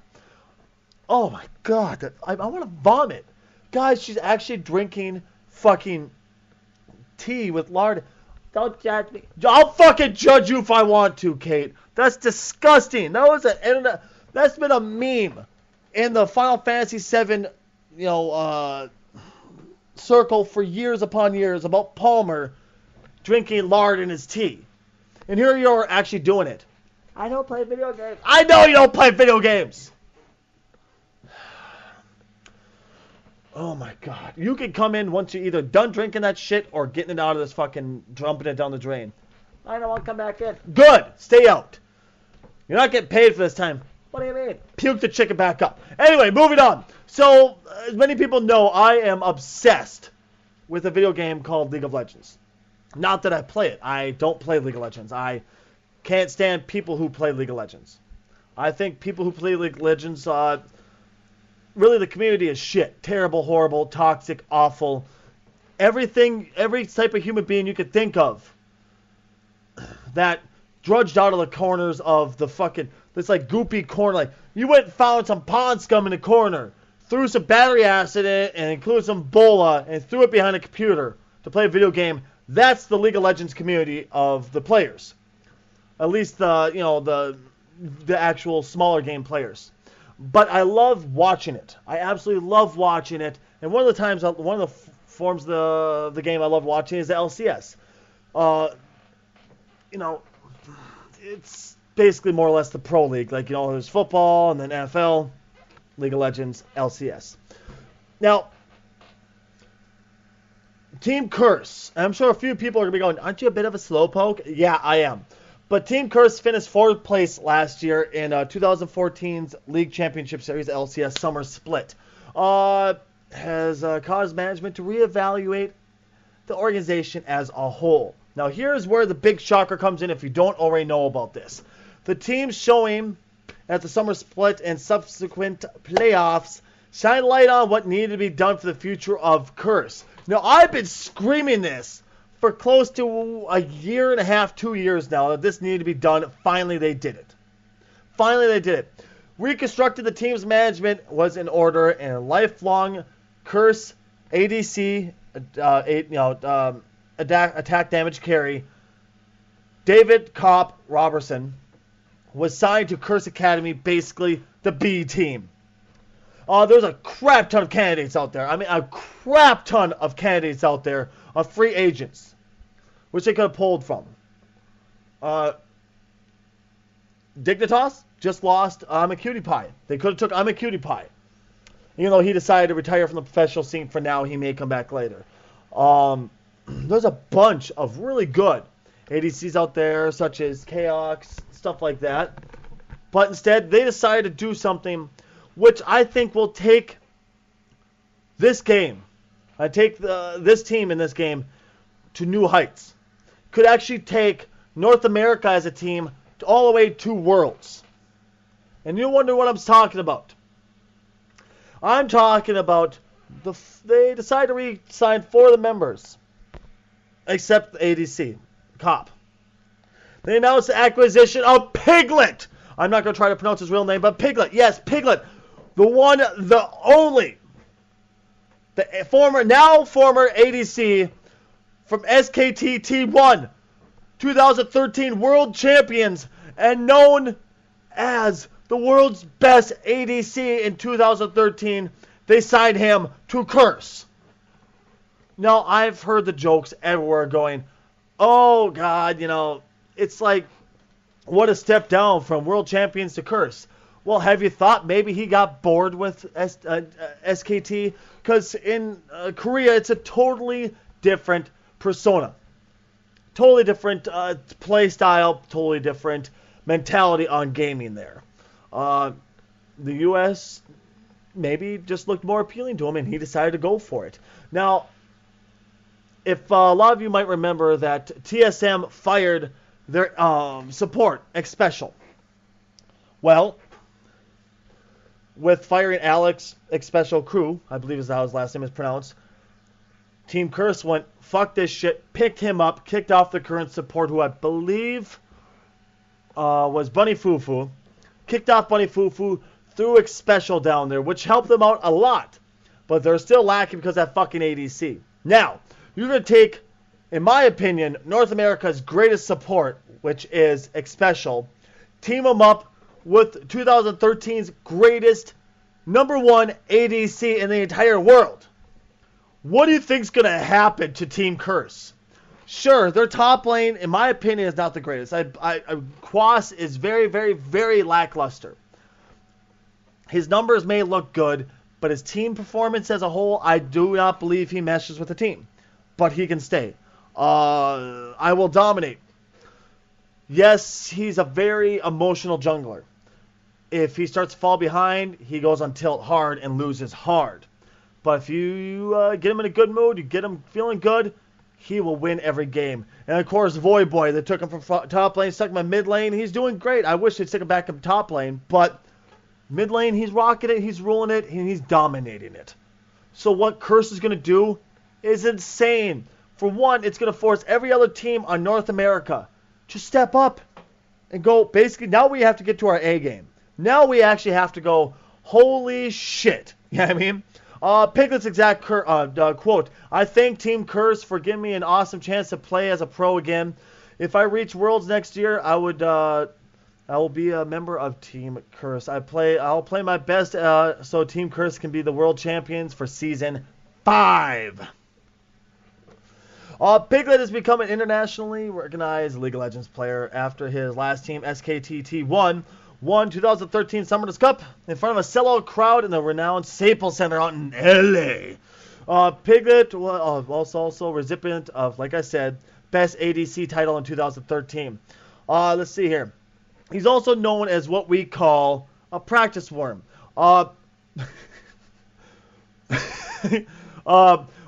Oh, my God. I want to vomit. Guys, she's actually drinking fucking tea with lard. Don't judge me. I'll fucking judge you if I want to, Kate. That's disgusting. That's been a meme in the Final Fantasy VII, circle for years upon years about Palmer drinking lard in his tea. And here you are actually doing it. I don't play video games. I know you don't play video games. Oh my God. You can come in once you're either done drinking that shit or getting it out of this fucking, dumping it down the drain. I don't want to come back in. Good. Stay out. You're not getting paid for this time. What do you mean? Puke the chicken back up. Anyway, moving on. So, as many people know, I am obsessed with a video game called League of Legends. Not that I play it. I don't play League of Legends. I can't stand people who play League of Legends. I think people who play League of Legends, really the community is shit. Terrible, horrible, toxic, awful. Every type of human being you could think of that drudged out of the corners of the fucking, this like goopy corner. Like, you went and found some pond scum in the corner, threw some battery acid in it, and included some bola, and threw it behind a computer to play a video game. That's the League of Legends community of the players. At least the actual smaller game players. But I love watching it. I absolutely love watching it. And one of the forms of the game I love watching is the LCS. It's basically more or less the pro league. Like, there's football and then NFL, League of Legends, LCS. Now, Team Curse. I'm sure a few people are going to be going, aren't you a bit of a slowpoke? Yeah, I am. But Team Curse finished 4th place last year in 2014's League Championship Series LCS Summer Split. Has caused management to reevaluate the organization as a whole. Now, here's where the big shocker comes in if you don't already know about this. The teams showing at the Summer Split and subsequent playoffs shine light on what needed to be done for the future of Curse. Now, I've been screaming this for close to a year and a half, 2 years now, that this needed to be done. Finally, they did it. Reconstructed the team's management was in order, and a lifelong Curse ADC, attack damage carry, David Kopp Robertson, was signed to Curse Academy, basically the B team. There's a crap ton of candidates out there. I mean, a crap ton of candidates out there of free agents, which they could have pulled from. Dignitas just lost I'm a Cutie Pie. They could have took I'm a Cutie Pie. Even though he decided to retire from the professional scene for now, he may come back later. There's a bunch of really good ADCs out there, such as Chaos, stuff like that. But instead, they decided to do something which I think will take this game, this team in this game to new heights. Could actually take North America as a team all the way to Worlds. And you wonder what I'm talking about. I'm talking about they decided to re-sign 4 of the members, except the ADC, Cop. They announced the acquisition of Piglet. I'm not going to try to pronounce his real name, but Piglet. Yes, Piglet. The one, the only. The former ADC from SKT T1, 2013 World Champions, and known as the world's best ADC in 2013, they signed him to curse. Now, I've heard the jokes everywhere going, oh, God, it's like, what a step down from world champions to curse. Well, have you thought maybe he got bored with SKT? Because in Korea, it's a totally different persona. Totally different play style, totally different mentality on gaming there. The U.S. maybe just looked more appealing to him, and he decided to go for it. Now, if a lot of you might remember that TSM fired their support, X-Special. Well, with firing Alex, X-Special Crew, I believe is how his last name is pronounced, Team Curse went, fuck this shit, picked him up, kicked off the current support, who I believe was Bunny Fufu, kicked off Bunny Fufu, threw X-Special down there, which helped them out a lot. But they're still lacking because of that fucking ADC. Now, you're going to take, in my opinion, North America's greatest support, which is X-Special, team them up with 2013's greatest #1 ADC in the entire world. What do you think's going to happen to Team Curse? Sure, their top lane, in my opinion, is not the greatest. Quas is very, very, very lackluster. His numbers may look good, but his team performance as a whole, I do not believe he meshes with the team. But he can stay. I will dominate. Yes, he's a very emotional jungler. If he starts to fall behind, he goes on tilt hard and loses hard. But if you get him in a good mood, you get him feeling good, he will win every game. And of course, Void Boy, they took him from top lane, stuck him in mid lane. He's doing great. I wish they'd stick him back in top lane. But mid lane, he's rocking it, he's ruling it, and he's dominating it. So what Curse is going to do is insane. For one, it's going to force every other team on North America to step up and go, basically, now we have to get to our A game. Now we actually have to go, holy shit. You know what I mean? Piglet's exact quote, I thank Team Curse for giving me an awesome chance to play as a pro again. If I reach Worlds next year, I will be a member of Team Curse. I'll play my best so Team Curse can be the world champions for Season 5. Piglet has become an internationally recognized League of Legends player after his last team, SKTT, won 2013 Summoners Cup in front of a sellout crowd in the renowned Staples Center out in LA. Piglet was also recipient of, like I said, Best ADC title in 2013. Let's see here. He's also known as what we call a practice worm.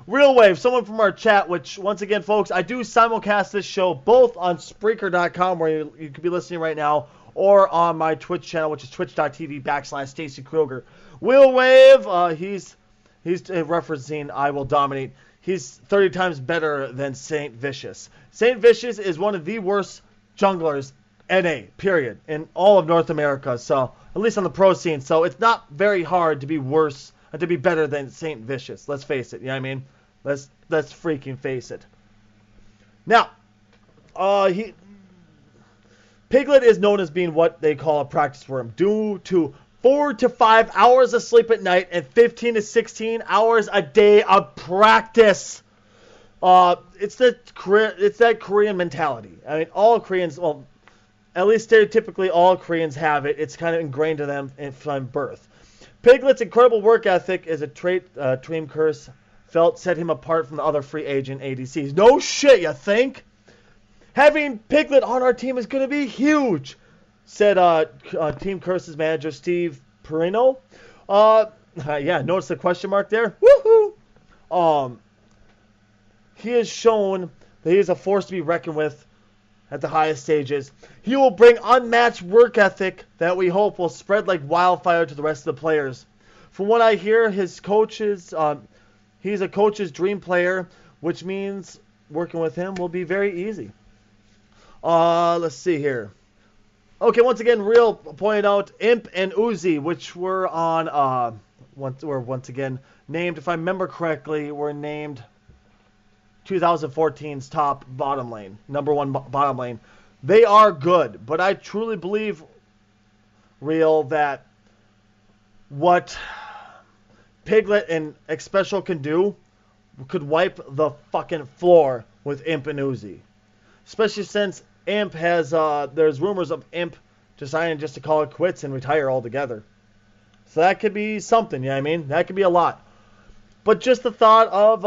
Real Wave, someone from our chat, which, once again, folks, I do simulcast this show both on Spreaker.com, where you could be listening right now, or on my Twitch channel, which is twitch.tv/Stacy Kruger. Real Wave, he's referencing I Will Dominate. He's 30 times better than Saint Vicious. Saint Vicious is one of the worst junglers, NA, period, in all of North America, so, at least on the pro scene. So it's not very hard to be worse, to be better than Saint Vicious. Let's face it, you know what I mean? Let's freaking face it. Now, Piglet is known as being what they call a practice worm, due to 4 to 5 hours of sleep at night and 15 to 16 hours a day of practice. It's that Korean mentality. I mean, all Koreans, well, at least stereotypically, all Koreans have it. It's kind of ingrained in them from birth. Piglet's incredible work ethic is a trait Team Curse felt set him apart from the other free agent ADCs. No shit, you think? Having Piglet on our team is going to be huge, said Team Curse's manager, Steve Perino. Yeah, notice the question mark there? Woohoo! He has shown that he is a force to be reckoned with at the highest stages. He will bring unmatched work ethic that we hope will spread like wildfire to the rest of the players. From what I hear, his coaches, he's a coach's dream player, which means working with him will be very easy. Let's see here. Okay, once again, Real pointed out Imp and Uzi, which were on, once again named, if I remember correctly, were named 2014's top bottom lane, #1 bottom lane. They are good, but I truly believe, Real, that what Piglet and X Special can do could wipe the fucking floor with Imp and Uzi. Especially since Imp has, there's rumors of Imp deciding just to call it quits and retire altogether. So that could be something, you know what I mean? That could be a lot. But just the thought of,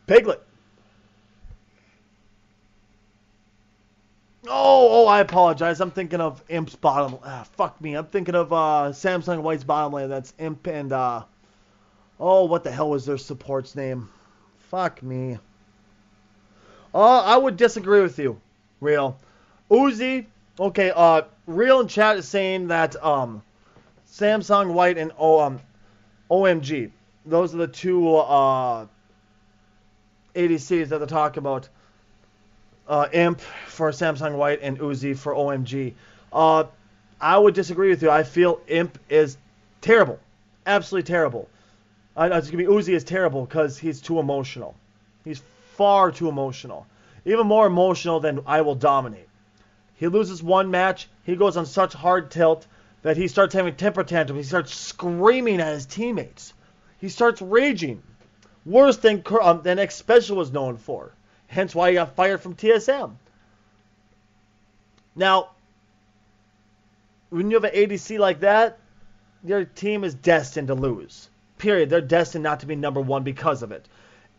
Piglet. Oh, I apologize. I'm thinking of Imp's bottom. Fuck me. I'm thinking of Samsung White's bottom lane. That's Imp and, what the hell was their support's name? Fuck me. I would disagree with you, Real. Uzi, okay, Real in chat is saying that, Samsung White and, OMG. Those are the two, ADCs that they're talking about. Imp for Samsung White and Uzi for OMG. I would disagree with you. I feel Imp is terrible. Absolutely terrible. Uzi is terrible because he's too emotional. He's far too emotional. Even more emotional than I Will Dominate. He loses one match. He goes on such hard tilt that he starts having temper tantrums. He starts screaming at his teammates. He starts raging. Worse than X Special was known for. Hence why he got fired from TSM. Now, when you have an ADC like that, your team is destined to lose. Period. They're destined not to be number one because of it.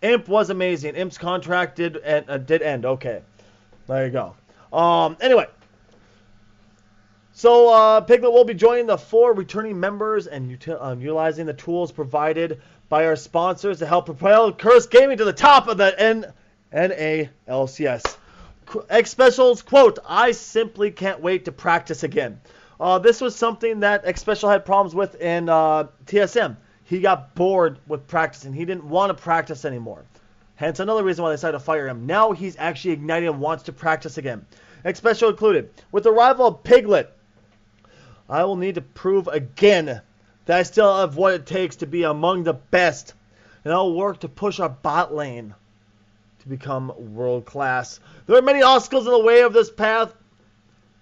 Imp was amazing. Imp's contract did end. Okay. There you go. Anyway. So, Piglet will be joining the 4 returning members and utilizing the tools provided by our sponsors to help propel Curse Gaming to the top of the NALCS. X Special's quote, "I simply can't wait to practice again." This was something that X Special had problems with in TSM. He got bored with practicing. He didn't want to practice anymore. Hence another reason why they decided to fire him. Now he's actually ignited and wants to practice again. X Special included. With the arrival of Piglet, I will need to prove again that I still have what it takes to be among the best. And I'll work to push our bot lane to become world class. There are many obstacles in the way of this path,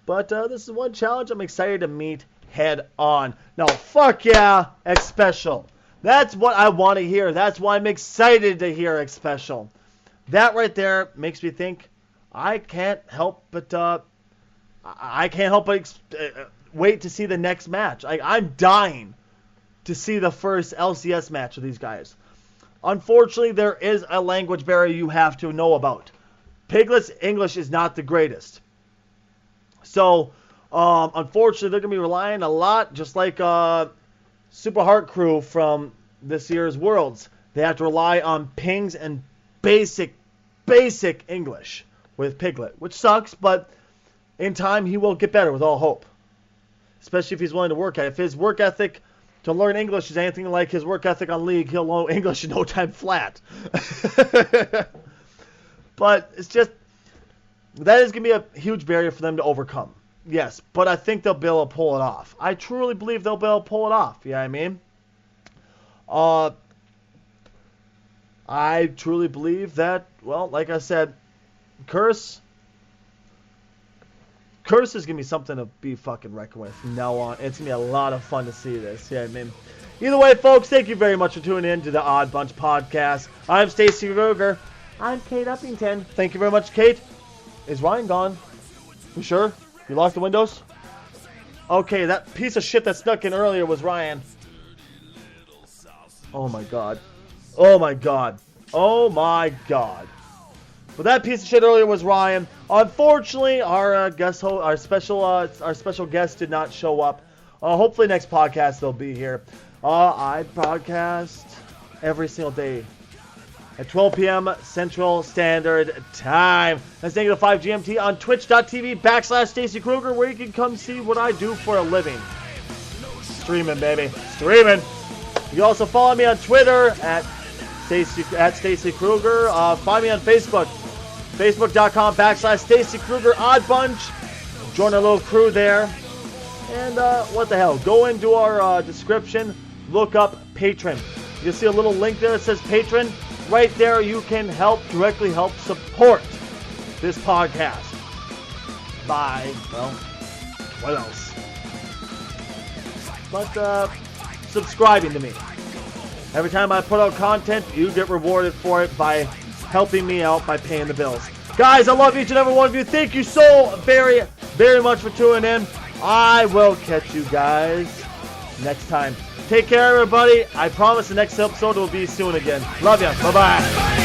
but this is one challenge I'm excited to meet head on. Now, fuck yeah, X Special. That's what I want to hear. That's why I'm excited to hear X Special. That right there makes me think I can't help but wait to see the next match. I'm dying to see the first LCS match of these guys. Unfortunately, there is a language barrier you have to know about. Piglet's English is not the greatest. So, unfortunately, they're going to be relying a lot, just like Super Heart Crew from this year's Worlds. They have to rely on pings and basic English with Piglet, which sucks, but in time, he will get better with all hope. Especially if he's willing to work at it. If his work ethic to learn English is anything like his work ethic on League, he'll know English in no time flat. But it's just, that is going to be a huge barrier for them to overcome. Yes, but I think they'll be able to pull it off. I truly believe they'll be able to pull it off. You know what I mean? I truly believe that, well, like I said, Curse is going to be something to be fucking reckoned with from now on. It's going to be a lot of fun to see this. Yeah, I mean, either way, folks, thank you very much for tuning in to the Oddbunch podcast. I'm Stacy Ruger. I'm Kate Uppington. Thank you very much, Kate. Is Ryan gone? You sure? You lost the windows? Okay, that piece of shit that snuck in earlier was Ryan. Oh my god. Oh my god. Oh my god. But that piece of shit earlier was Ryan. Unfortunately, our special guest did not show up. Hopefully next podcast they'll be here. I broadcast every single day at 12 p.m. Central Standard Time. That's -5 GMT on twitch.tv/Stacy Kruger, where you can come see what I do for a living. Streaming, baby. Streaming. You can also follow me on Twitter at Stacy Kruger. Find me on Facebook. Facebook.com/Stacy Kruger Oddbunch. Join our little crew there. And what the hell? Go into our description. Look up Patreon. You'll see a little link there that says Patreon. Right there, you can directly help support this podcast. Bye. Well, what else? but subscribing to me. Every time I put out content, you get rewarded for it by helping me out by paying the bills. Guys, I love each and every one of you. Thank you so very, very much for tuning in. I will catch you guys next time. Take care, everybody. I promise the next episode will be soon again. Love ya. Bye-bye.